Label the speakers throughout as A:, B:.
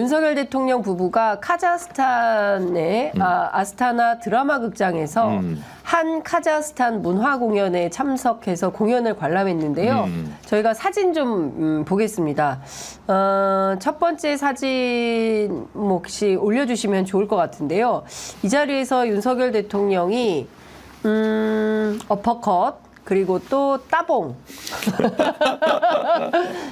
A: 윤석열 대통령 부부가 카자흐스탄의 아스타나 드라마 극장에서 한 카자흐스탄 문화 공연에 참석해서 공연을 관람했는데요. 저희가 사진 좀 보겠습니다. 첫 번째 사진 혹시 올려주시면 좋을 것 같은데요. 이 자리에서 윤석열 대통령이 어퍼컷 그리고 또 따봉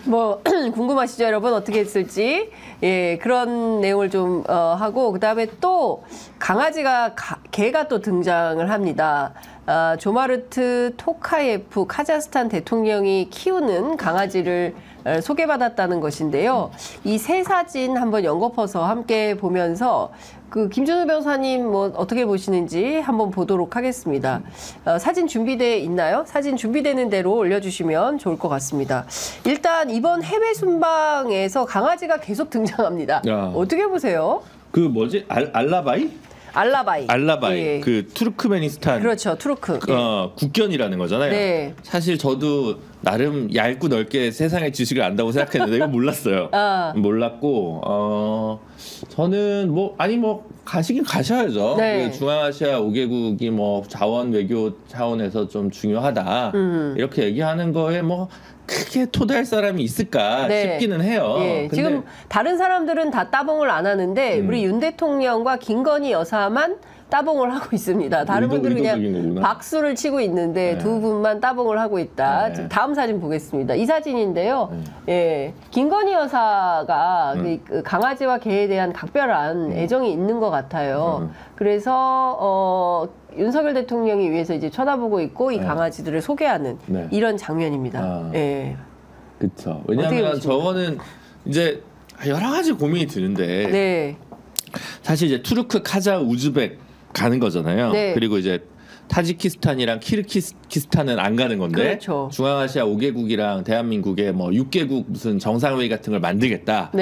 A: 뭐 궁금하시죠 여러분 어떻게 했을지 예 그런 내용을 좀 하고 그다음에 또 강아지가 개가 또 등장을 합니다. 조마르트 토카예프 카자흐스탄 대통령이 키우는 강아지를 소개받았다는 것인데요. 이 세 사진 한번 연거푸서 함께 보면서 그 김준우 변호사님 뭐 어떻게 보시는지 한번 보도록 하겠습니다. 사진 준비돼 있나요? 사진 준비되는 대로 올려주시면 좋을 것 같습니다. 일단 이번 해외 순방에서 강아지가 계속 등장합니다. 야. 어떻게 보세요?
B: 그 뭐지? 알라바이? 알라바이.
A: 예.
B: 그 투르크메니스탄.
A: 그렇죠. 투르크.
B: 국견이라는 거잖아요.
A: 네.
B: 사실 저도 나름 얇고 넓게 세상의 지식을 안다고 생각했는데 이거 몰랐어요. 몰랐고 저는 뭐 가시긴 가셔야죠.
A: 네.
B: 중앙아시아 5개국이 뭐 자원 외교 차원에서 좀 중요하다. 이렇게 얘기하는 거에 뭐 크게 토달할 사람이 있을까 싶기는 해요.
A: 예,
B: 근데
A: 지금 다른 사람들은 다 따봉을 안 하는데 우리 윤 대통령과 김건희 여사만 따봉을 하고 있습니다. 다른 분들은 그냥 박수를 치고 있는데 두 분만 따봉을 하고 있다. 지금 다음 사진 보겠습니다. 이 사진인데요. 예, 김건희 여사가 그 강아지와 개에 대한 각별한 애정이 있는 것 같아요. 그래서 윤석열 대통령이 위해서 이제 쳐다보고 있고 이 강아지들을 소개하는 이런 장면입니다. 예.
B: 그렇죠. 왜냐하면 저거는 이제 여러 가지 고민이 드는데 사실 이제 투르크, 카자, 우즈벡 가는 거잖아요. 그리고 이제 타지키스탄이랑 키르기스탄은 안 가는 건데
A: 그렇죠.
B: 중앙아시아 5개국이랑 대한민국의 뭐 6개국 무슨 정상회의 같은 걸 만들겠다.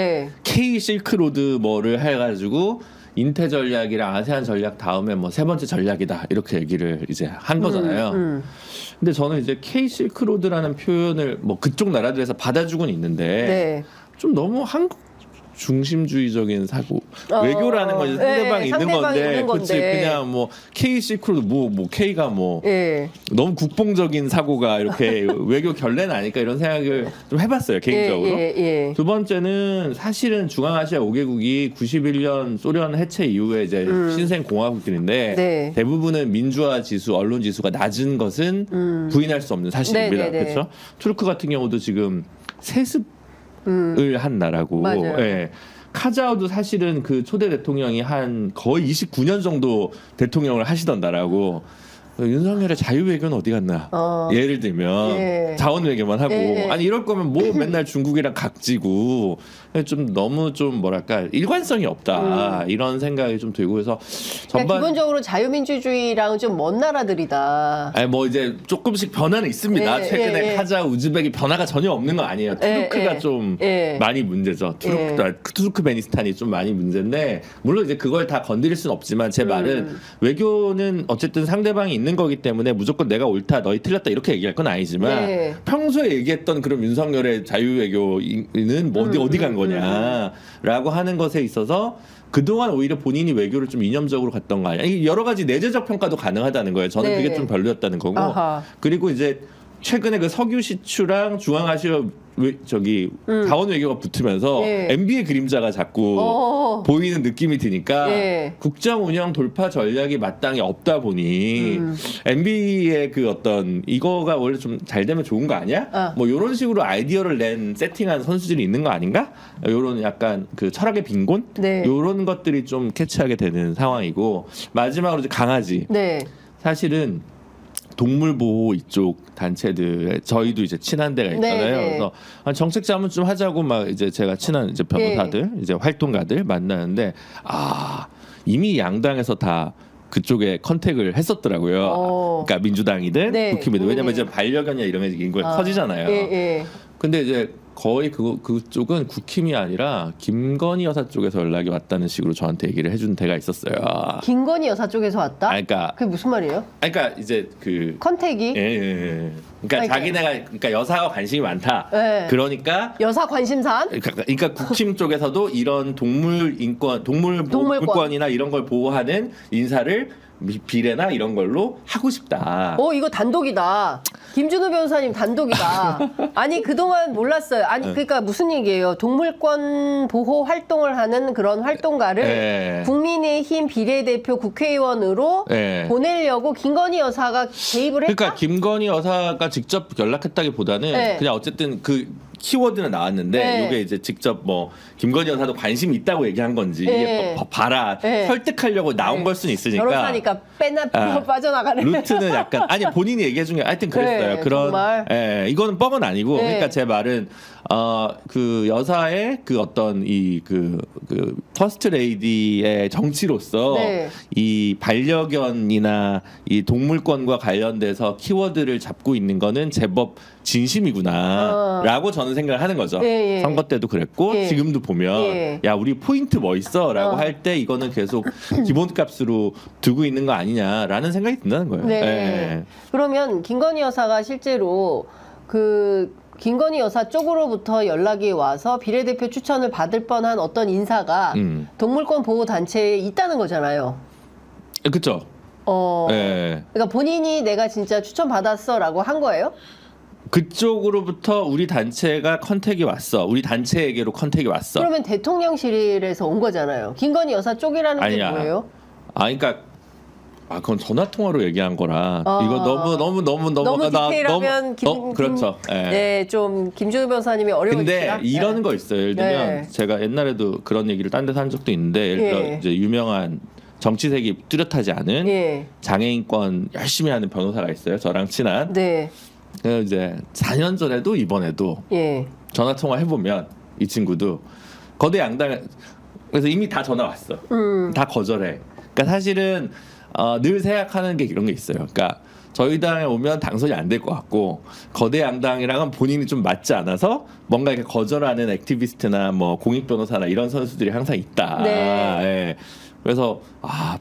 B: K 실크로드 뭐를 해가지고 인태 전략이랑 아세안 전략 다음에 뭐 세 번째 전략이다 이렇게 얘기를 이제 한 거잖아요. 근데 저는 이제 K 실크로드라는 표현을 뭐 그쪽 나라들에서 받아주고는 있는데 좀 너무 한국 중심주의적인 사고 외교라는 건 상대방이 있는 건데 그치 그냥 뭐 K 실크로드 뭐 K가 뭐 너무 국뽕적인 사고가 이렇게 외교 결례는 아닐까 이런 생각을 좀 해봤어요 개인적으로. 두 번째는 사실은 중앙아시아 5개국이 91년 소련 해체 이후에 이제 신생 공화국들인데 대부분은 민주화 지수, 언론 지수가 낮은 것은 부인할 수 없는 사실입니다. 그렇죠? 투르크 같은 경우도 지금 세습 을 한 나라고. 카자흐도 사실은 그 초대 대통령이 한 거의 29년 정도 대통령을 하시던 나라고. 윤석열의 자유외교는 어디 갔나? 예를 들면 자원 외교만 하고 아니 이럴 거면 뭐 맨날 중국이랑 각지고 좀 너무 좀 뭐랄까 일관성이 없다 이런 생각이 좀 들고 그래서
A: 그러니까 기본적으로 자유민주주의랑은 좀 먼 나라들이다.
B: 아니 뭐 이제 조금씩 변화는 있습니다. 최근에 카자, 우즈벡이 변화가 전혀 없는 건 아니에요. 투르크가 좀 많이 문제죠. 투르크메니스탄이 좀 많이 문제인데 물론 이제 그걸 다 건드릴 수는 없지만 제 말은 외교는 어쨌든 상대방이 있는 거기 때문에 무조건 내가 옳다 너희 틀렸다 이렇게 얘기할 건 아니지만 평소에 얘기했던 그런 윤석열의 자유외교는 뭐 어디 간 거냐라고 하는 것에 있어서 그동안 오히려 본인이 외교를 좀 이념적으로 갔던 거 아니야. 여러 가지 내재적 평가도 가능하다는 거예요. 저는 그게 좀 별로였다는 거고. 그리고 이제 최근에 그 석유 시추랑 중앙아시아 자원 외교가 붙으면서 MB의 그림자가 자꾸 보이는 느낌이 드니까 국정 운영 돌파 전략이 마땅히 없다 보니 MB의 그 어떤 이거가 원래 좀 잘 되면 좋은 거 아니야? 뭐 이런 식으로 아이디어를 낸 세팅한 선수들이 있는 거 아닌가? 이런 약간 그 철학의 빈곤 이런 것들이 좀 캐치하게 되는 상황이고 마지막으로 이제 강아지. 사실은 동물 보호 이쪽 단체들 저희도 이제 친한 데가 있잖아요. 그래서 정책 자문 좀 하자고 막 이제 제가 친한 이제 변호사들 이제 활동가들 만나는데 이미 양당에서 다 그쪽에 컨택을 했었더라고요. 그러니까 민주당이든 국힘이든 왜냐면 이제 반려견이나 이런 게 인구가 커지잖아요. 근데 이제 거의 그쪽은 국힘이 아니라 김건희 여사 쪽에서 연락이 왔다는 식으로 저한테 얘기를 해준 데가 있었어요.
A: 김건희 여사 쪽에서 왔다?
B: 그러니까
A: 그게 무슨 말이에요?
B: 그러니까 이제 그
A: 컨택이?
B: 예. 그러니까 자기네가 그러니까 여사가 관심이 많다.
A: 예.
B: 그러니까
A: 여사 관심사안?
B: 그러니까 국힘 쪽에서도 이런 동물권이나 이런 걸 보호하는 인사를 비례나 이런 걸로 하고 싶다.
A: 이거 단독이다. 김준우 변호사님 단독이다. 아니 그동안 몰랐어요. 아니 그러니까 무슨 얘기예요? 동물권 보호 활동을 하는 그런 활동가를 국민의힘 비례대표 국회의원으로 보내려고 김건희 여사가 개입을 했다?
B: 그러니까 김건희 여사가 직접 연락했다기보다는 그냥 어쨌든 그 키워드는 나왔는데 이게 이제 직접 뭐 김건희 여사도 관심이 있다고 얘기한 건지 이게 봐라 설득하려고 나온 걸 수는 있으니까
A: 결혼하니까 빠져나가는
B: 루트는 약간 아니 본인이 얘기해 준 게 하여튼 그랬어요. 그런 이거는 뻥은 아니고 그러니까 제 말은 그 여사의 그 어떤 이 그 퍼스트 레이디의 정치로서 이 반려견이나 이 동물권과 관련돼서 키워드를 잡고 있는 거는 제법 진심이구나라고 저는 생각을 하는 거죠. 선거 때도 그랬고 지금도 보면 야 우리 포인트 뭐 있어라고 할 때 이거는 계속 기본값으로 두고 있는 거 아니냐라는 생각이 든다는 거예요.
A: 그러면 김건희 여사가 실제로 그 김건희 여사 쪽으로부터 연락이 와서 비례대표 추천을 받을 뻔한 어떤 인사가 동물권 보호 단체에 있다는 거잖아요.
B: 그렇죠.
A: 그러니까 본인이 내가 진짜 추천 받았어라고 한 거예요?
B: 그쪽으로부터 우리 단체가 컨택이 왔어. 우리 단체에게로 컨택이 왔어.
A: 그러면 대통령실에서 온 거잖아요. 김건희 여사 쪽이라는 게 뭐예요?
B: 그러니까 그건 전화 통화로 얘기한 거라 이거 너무
A: 디테일하면
B: 그렇죠.
A: 좀 김준우 변호사님이 어려우시다.
B: 근데 이런 거 있어요. 예를 들면 제가 옛날에도 그런 얘기를 딴 데서 한 적도 있는데 예를 들어 이제 유명한 정치색이 뚜렷하지 않은 장애인권 열심히 하는 변호사가 있어요. 저랑 친한. 그래서 이제 4년 전에도 이번에도 전화 통화 해보면 이 친구도 거대 양당 그래서 이미 다 전화 왔어. 다 거절해. 그러니까 사실은 늘 생각하는 게 이런 게 있어요. 그러니까 저희 당에 오면 당선이 안 될 것 같고 거대 양당이랑은 본인이 좀 맞지 않아서 뭔가 이렇게 거절하는 액티비스트나 뭐 공익 변호사나 이런 선수들이 항상 있다. 그래서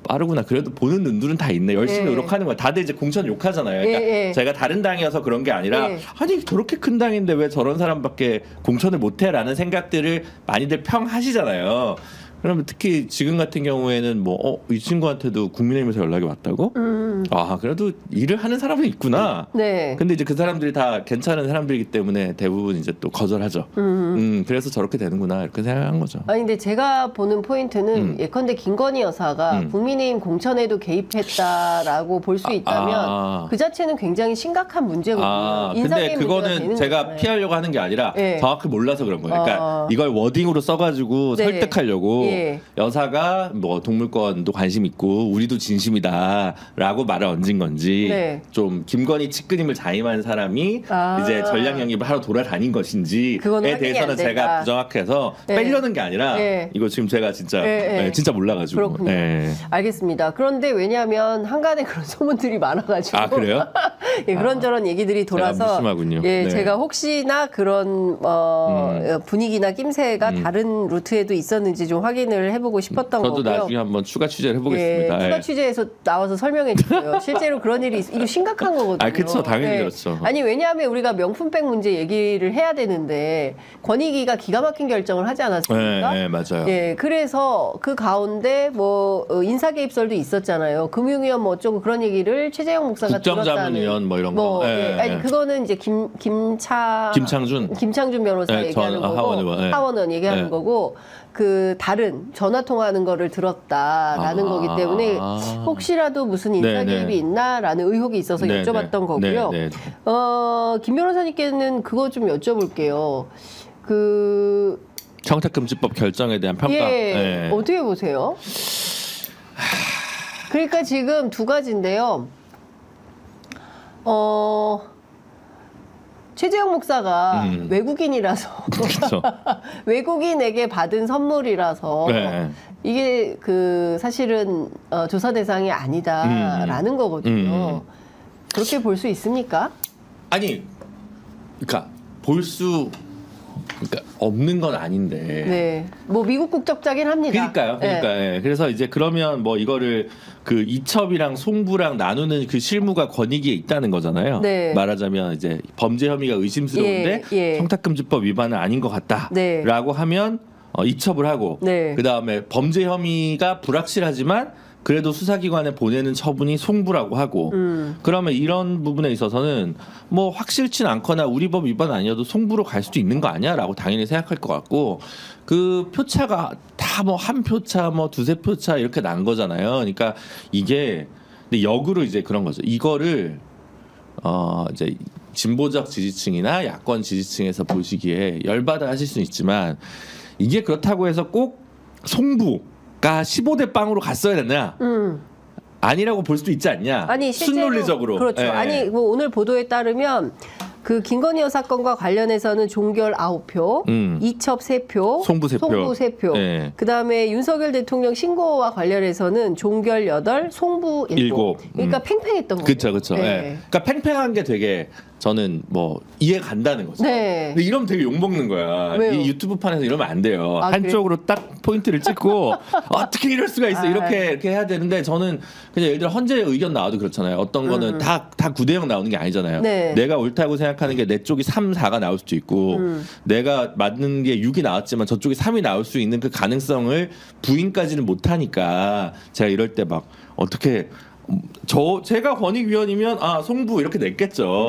B: 빠르구나. 그래도 보는 눈들은 다 있네. 열심히 노력하는 거야. 다들 이제 공천 욕하잖아요. 그러니까 제가 다른 당이어서 그런 게 아니라 아니 저렇게 큰 당인데 왜 저런 사람밖에 공천을 못해라는 생각들을 많이들 평하시잖아요. 그러면 특히 지금 같은 경우에는 이 친구한테도 국민의힘에서 연락이 왔다고? 그래도 일을 하는 사람은 있구나. 근데 이제 그 사람들이 다 괜찮은 사람들이기 때문에 대부분 이제 또 거절하죠. 그래서 저렇게 되는구나 이렇게 생각한 거죠.
A: 아니 근데 제가 보는 포인트는 예컨대 김건희 여사가 국민의힘 공천에도 개입했다라고 볼 수 있다면 그 자체는 굉장히 심각한 문제거든요.
B: 근데 그거는 제가 피하려고 하는 게 아니라 정확히 몰라서 그런 거예요. 그러니까 이걸 워딩으로 써가지고 설득하려고 여사가 뭐 동물권도 관심 있고 우리도 진심이다라고 말을 얹은 건지 좀 김건희 측근임을 자임한 사람이 이제 전략 영입을 하러 돌아다닌 것인지에 대해서는 제가 부정확해서 빼려는 게 아니라 이거 지금 제가 진짜 진짜 몰라가지고.
A: 그렇군요. 알겠습니다. 그런데 왜냐하면 한간에 그런 소문들이 많아가지고
B: 그래요?
A: 그런저런 얘기들이 돌아서 제가 혹시나 그런 분위기나 낌새가 다른 루트에도 있었는지 좀 확인을 해보고 싶었던 거고요.
B: 저도 나중에 한번 추가 취재를 해보겠습니다.
A: 추가 취재에서 나와서 설명해 주세요. 실제로 그런 일이 이거 심각한 거거든요.
B: 그렇죠. 당연히 그렇죠.
A: 아니 왜냐하면 우리가 명품백 문제 얘기를 해야 되는데 권익위가 기가 막힌 결정을 하지 않았습니까?
B: 맞아요.
A: 그래서 그 가운데 뭐 인사 개입설도 있었잖아요. 금융위원 뭐 어쩌고 그런 얘기를 최재형 목사가
B: 국정자문위원 뭐 이런 거.
A: 아니 그거는 이제 김창준 변호사 얘기하는 거고 하원의원 얘기하는 거고. 그 다른 전화 통화하는 거를 들었다라는 거기 때문에 혹시라도 무슨 인사 개입이 있나라는 의혹이 있어서 여쭤봤던 거고요. 김 변호사님께는 그거 좀 여쭤볼게요. 그
B: 청탁금지법 결정에 대한 평가.
A: 어떻게 보세요? 그러니까 지금 두 가지인데요. 최재형 목사가 외국인이라서 외국인에게 받은 선물이라서 이게 그 사실은 조사 대상이 아니다라는 거거든요. 그렇게 볼 수 있습니까?
B: 아니, 그러니까 볼 수 그러니까 없는 건 아닌데.
A: 네. 뭐 미국 국적자긴 합니다.
B: 그러니까요. 예. 그래서 이제 그러면 뭐 이거를 그 이첩이랑 송부랑 나누는 그 실무가 권익위에 있다는 거잖아요.
A: 네.
B: 말하자면 이제 범죄 혐의가 의심스러운데 청탁금지법 위반은 아닌 것 같다라고 하면 이첩을 하고 그 다음에 범죄 혐의가 불확실하지만 그래도 수사기관에 보내는 처분이 송부라고 하고 그러면 이런 부분에 있어서는 뭐 확실치는 않거나 우리 법 위반 아니어도 송부로 갈 수도 있는 거 아니야? 라고 당연히 생각할 것 같고 그 표차가 다 뭐 한 표차 뭐 두세 표차 이렇게 난 거잖아요. 그러니까 이게 근데 역으로 이제 그런 거죠. 이거를 이제 진보적 지지층이나 야권 지지층에서 보시기에 열받아 하실 수는 있지만 이게 그렇다고 해서 꼭 송부가 15대 0으로 갔어야 되냐? 아니라고 볼 수도 있지 않냐?
A: 아니 실제로
B: 순논리적으로.
A: 그렇죠. 아니 뭐 오늘 보도에 따르면 그 김건희 여사 건과 관련해서는 종결 9표, 이첩 3표,
B: 송부 3표.
A: 네. 그다음에 윤석열 대통령 신고와 관련해서는 종결 8, 송부 7. 그러니까 팽팽했던 거죠.
B: 그렇죠. 그러니까 팽팽한 게 되게 저는 뭐 이해 간다는 거죠. 근데 이러면 되게 욕 먹는 거야.
A: 왜요?
B: 이 유튜브판에서 이러면 안 돼요. 한쪽으로 딱 포인트를 찍고 어떻게 이럴 수가 있어 이렇게 해야 되는데 저는 그냥 예를 들어 헌재 의견 나와도 그렇잖아요. 어떤 거는 다 9대0 나오는 게 아니잖아요. 내가 옳다고 생각하는 게 내 쪽이 3, 4가 나올 수도 있고 내가 맞는 게 6이 나왔지만 저쪽이 3이 나올 수 있는 그 가능성을 부인까지는 못하니까 제가 이럴 때 막 어떻게 제가 권익위원이면 송부 이렇게 냈겠죠.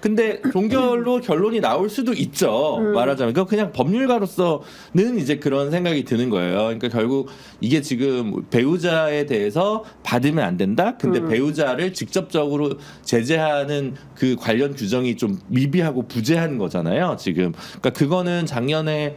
B: 근데 종결로 결론이 나올 수도 있죠. 말하자면 그냥 법률가로서는 이제 그런 생각이 드는 거예요. 그러니까 결국 이게 지금 배우자에 대해서 받으면 안 된다. 근데 배우자를 직접적으로 제재하는 그 관련 규정이 좀 미비하고 부재한 거잖아요. 지금 그러니까 그거는 작년에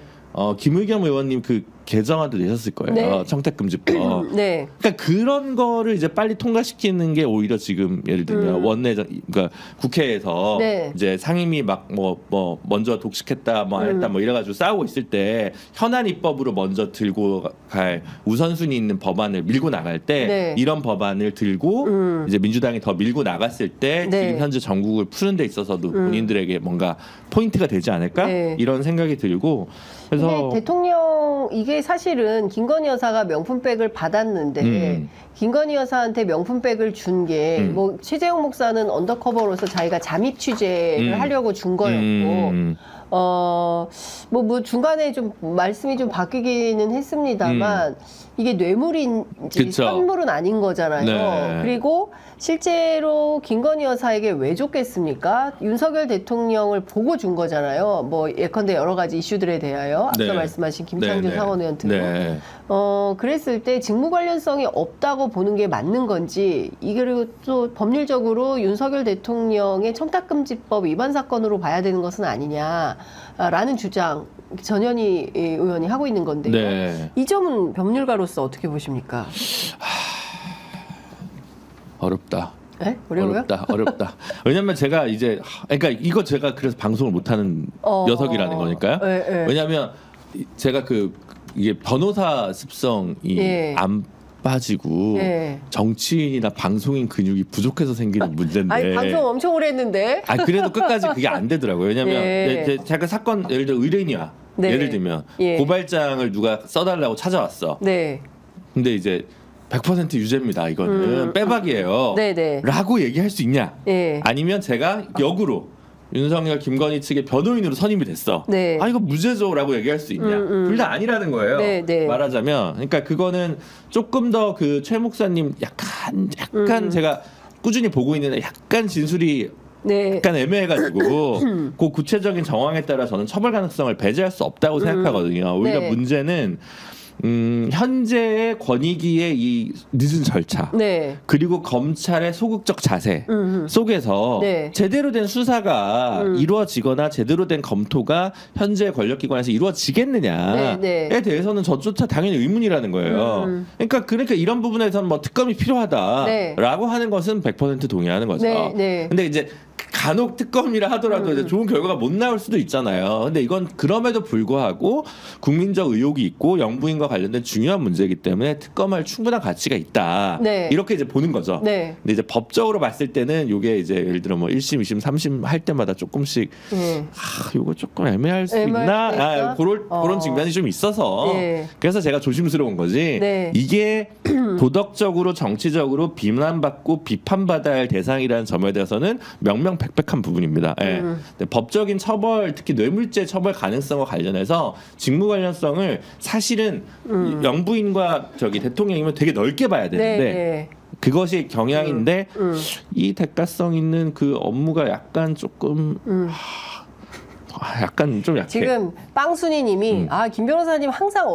B: 김의겸 의원님 그 개정안도 내셨을 거예요. 청탁금지법. 그러니까 그런 거를 이제 빨리 통과시키는 게 오히려 지금 예를 들면 원내적 그러니까 국회에서 이제 상임위 막 뭐 먼저 독식했다 뭐 안 했다 뭐 이래가지고 싸우고 있을 때 현안 입법으로 먼저 들고 갈 우선순위 있는 법안을 밀고 나갈 때 이런 법안을 들고 이제 민주당이 더 밀고 나갔을 때 지금 현재 전국을 푸는 데 있어서도 본인들에게 뭔가 포인트가 되지 않을까 이런 생각이 들고 그래서
A: 대통령 이게 사실은 김건희 여사가 명품백을 받았는데 김건희 여사한테 명품백을 준 게 뭐 최재형 목사는 언더커버로서 자기가 잠입 취재를 하려고 준 거였고 뭐 중간에 좀 말씀이 좀 바뀌기는 했습니다만 이게 뇌물인지 선물은 아닌 거잖아요. 그리고 실제로 김건희 여사에게 왜 줬겠습니까? 윤석열 대통령을 보고 준 거잖아요. 뭐 예컨대 여러 가지 이슈들에 대하여 앞서 말씀하신 김창준 상원의원 등으로 그랬을 때 직무 관련성이 없다고 보는 게 맞는 건지 이게 그리고 또 법률적으로 윤석열 대통령의 청탁금지법 위반 사건으로 봐야 되는 것은 아니냐라는 주장 전현희 의원이 하고 있는 건데요. 이 점은 법률가로서 어떻게 보십니까?
B: 어렵다.
A: 네? 어려워요?
B: 어렵다. 왜냐면 제가 이제 그러니까 이거 제가 그래서 방송을 못하는 녀석이라는 거니까요. 왜냐면 제가 이게 변호사 습성이 안 빠지고 정치인이나 방송인 근육이 부족해서 생기는 문제인데.
A: 아니 방송 엄청 오래 했는데.
B: 그래도 끝까지 그게 안 되더라고요. 왜냐면 제가 사건 예를 들어 의뢰인이야. 예를 들면 고발장을 누가 써달라고 찾아왔어. 근데 이제 100% 유죄입니다. 이거는 빼박이에요. 라고 얘기할 수 있냐? 아니면 제가 역으로 윤석열, 김건희 측의 변호인으로 선임이 됐어. 이거 무죄죠라고 얘기할 수 있냐? 둘 다 아니라는 거예요. 말하자면, 그러니까 그거는 조금 더 그 최 목사님 약간 제가 꾸준히 보고 있는데 약간 진술이 약간 애매해가지고 그 구체적인 정황에 따라 저는 처벌 가능성을 배제할 수 없다고 생각하거든요. 오히려 문제는 현재의 권익위의 이 늦은 절차 그리고 검찰의 소극적 자세 속에서 제대로 된 수사가 이루어지거나 제대로 된 검토가 현재 권력기관에서 이루어지겠느냐에 대해서는 저조차 당연히 의문이라는 거예요. 그러니까 이런 부분에서는 뭐 특검이 필요하다라고 하는 것은 100% 동의하는 거죠. 근데 이제 간혹 특검이라 하더라도 이제 좋은 결과가 못 나올 수도 있잖아요. 근데 이건 그럼에도 불구하고 국민적 의혹이 있고 영부인과 관련된 중요한 문제이기 때문에 특검할 충분한 가치가 있다.
A: 네.
B: 이렇게 이제 보는 거죠.
A: 네.
B: 근데 이제 법적으로 봤을 때는 이게 이제 예를 들어 뭐 1심, 2심, 3심 할 때마다 조금씩 이거 조금 애매할 수 있나? 그런 측면이 좀 있어서
A: 네.
B: 그래서 제가 조심스러운 거지.
A: 네.
B: 이게 도덕적으로 정치적으로 비난받고 비판받아야 할 대상이라는 점에 대해서는 명명백백한 부분입니다. 예. 근데 법적인 처벌, 특히 뇌물죄 처벌 가능성과 관련해서 직무 관련성을 사실은 영부인과 대통령이면 되게 넓게 봐야 되는데
A: 네.
B: 그것이 경향인데 이 대가성 있는 그 업무가 약간 조금 약간 좀 약해.
A: 지금 빵순이님이 김 변호사님 항상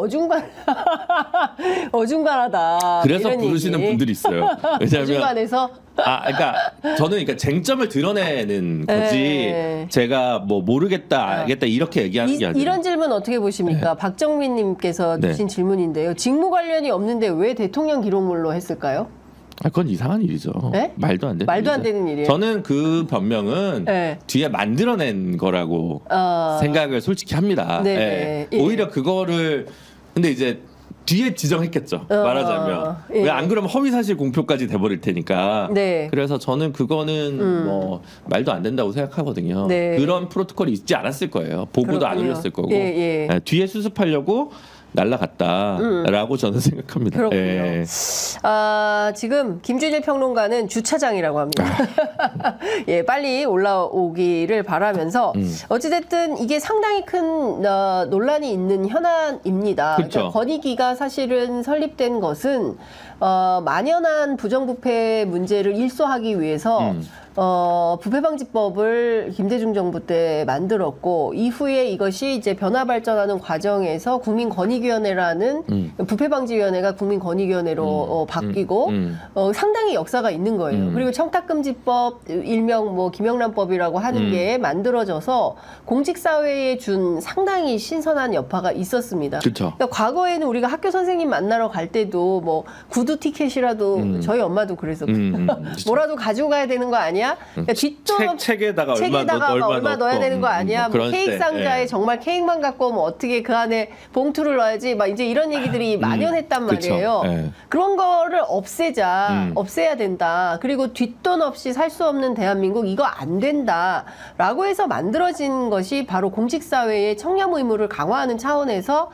A: 어중간하다.
B: 그래서
A: 이런
B: 부르시는
A: 얘기.
B: 분들이 있어요. 왜냐하면
A: 어중간해서
B: 그러니까 저는 장점을 드러내는 거지.
A: 네.
B: 제가 뭐 모르겠다, 알겠다 이렇게 얘기하는 게 아니라.
A: 이런 질문 어떻게 보십니까?
B: 네.
A: 박정민님께서
B: 네.
A: 주신 질문인데요. 직무 관련이 없는데 왜 대통령 기록물로 했을까요?
B: 그건 이상한 일이죠.
A: 네?
B: 말도 안 되는
A: 말도 안
B: 일이죠.
A: 되는 일이에요.
B: 저는 그 변명은
A: 네.
B: 뒤에 만들어낸 거라고 생각을 솔직히 합니다.
A: 네.
B: 예. 오히려 그거를 근데 이제 뒤에 지정했겠죠. 말하자면
A: 예.
B: 왜 안 그러면 허위사실 공표까지 돼버릴 테니까.
A: 네.
B: 그래서 저는 그거는 뭐 말도 안 된다고 생각하거든요.
A: 네.
B: 그런 프로토콜이 있지 않았을 거예요. 보고도 안
A: 그렇군요.
B: 올렸을 거고.
A: 예.
B: 뒤에 수습하려고 날라갔다라고 저는 생각합니다.
A: 그렇군요.
B: 예.
A: 지금 김준일 평론가는 주차장이라고 합니다. 예, 빨리 올라오기를 바라면서 어찌됐든 이게 상당히 큰 논란이 있는 현안입니다.
B: 그렇죠.
A: 그러니까 권익위가 사실은 설립된 것은 만연한 부정부패 문제를 일소하기 위해서 부패방지법을 김대중 정부 때 만들었고 이후에 이것이 이제 변화 발전하는 과정에서 국민권익위원회라는 부패방지위원회가 국민권익위원회로 바뀌고 상당히 역사가 있는 거예요. 그리고 청탁금지법 일명 뭐 김영란법이라고 하는 게 만들어져서 공직사회에 준 상당히 신선한 여파가 있었습니다.
B: 그렇죠.
A: 그러니까 과거에는 우리가 학교 선생님 만나러 갈 때도 뭐 구두 티켓이라도 저희 엄마도 그랬었거든요. 뭐라도 가지고 가야 되는 거 아니야? 그러니까 뒷돈
B: 책에다가
A: 얼마 넣어야 되는 거 아니야? 뭐
B: 그런
A: 케이크
B: 때,
A: 상자에
B: 예.
A: 정말 케이크만 갖고 오면 어떻게 그 안에 봉투를 넣어야지? 막 이제 이런 얘기들이 만연했단
B: 그쵸.
A: 말이에요.
B: 예.
A: 그런 거를 없애야 된다. 그리고 뒷돈 없이 살 수 없는 대한민국 이거 안 된다라고 해서 만들어진 것이 바로 공직사회의 청렴 의무를 강화하는 차원에서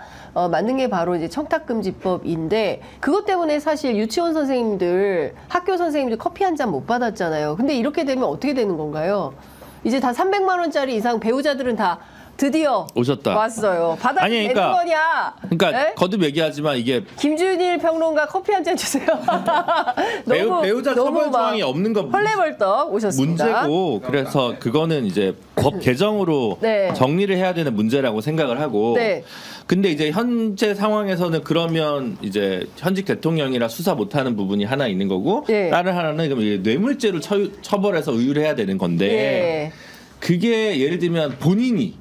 A: 만든 게 바로 이제 청탁금지법인데 그것 때문에 사실 유치원 선생님들, 학교 선생님들 커피 한 잔 못 받았잖아요. 근데 이렇게 되면 어떻게 되는 건가요? 이제 다 300만 원짜리 이상 배우자들은 다 드디어
B: 오셨다.
A: 왔어요. 받아도
B: 아니,
A: 되는
B: 그러니까-
A: 거냐?
B: 그러니까
A: 네?
B: 거듭 얘기하지만 이게
A: 김준일 평론가 커피 한 잔 주세요.
B: 배우자 처벌
A: 막
B: 조항이 없는 거
A: 헐레벌떡 오셨습니다.
B: 문제고 그래서 그거는 이제 법 개정으로
A: 네.
B: 정리를 해야 되는 문제라고 생각을 하고
A: 네.
B: 근데 이제 현재 상황에서는 그러면 이제 현직 대통령이라 수사 못하는 부분이 하나 있는 거고
A: 네.
B: 다른 하나는 그럼 이게 뇌물죄로 처벌해서 의율해야 되는 건데
A: 예.
B: 그게 예를 들면 본인이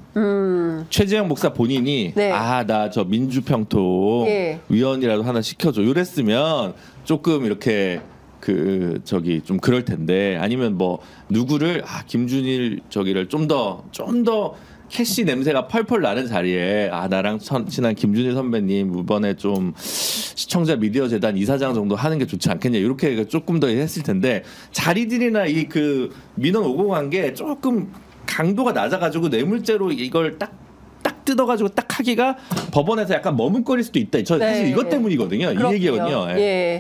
B: 최재형 목사 본인이
A: 네.
B: 나 저 민주평통
A: 예.
B: 위원이라도 하나 시켜줘 이랬으면 조금 이렇게 좀 그럴 텐데 아니면 뭐 누구를 김준일 저기를 좀 더 캐시 냄새가 펄펄 나는 자리에 나랑 친한 김준일 선배님 이번에 좀 시청자 미디어 재단 이사장 정도 하는 게 좋지 않겠냐 이렇게 조금 더 했을 텐데 자리들이나 이 민원 오고 간 게 조금 강도가 낮아가지고 뇌물죄로 이걸 딱 뜯어가지고 딱 하기가 법원에서 약간 머뭇거릴 수도 있다. 저 사실
A: 네.
B: 이것 때문이거든요.
A: 그렇군요.
B: 이 얘기거든요. 예.
A: 예.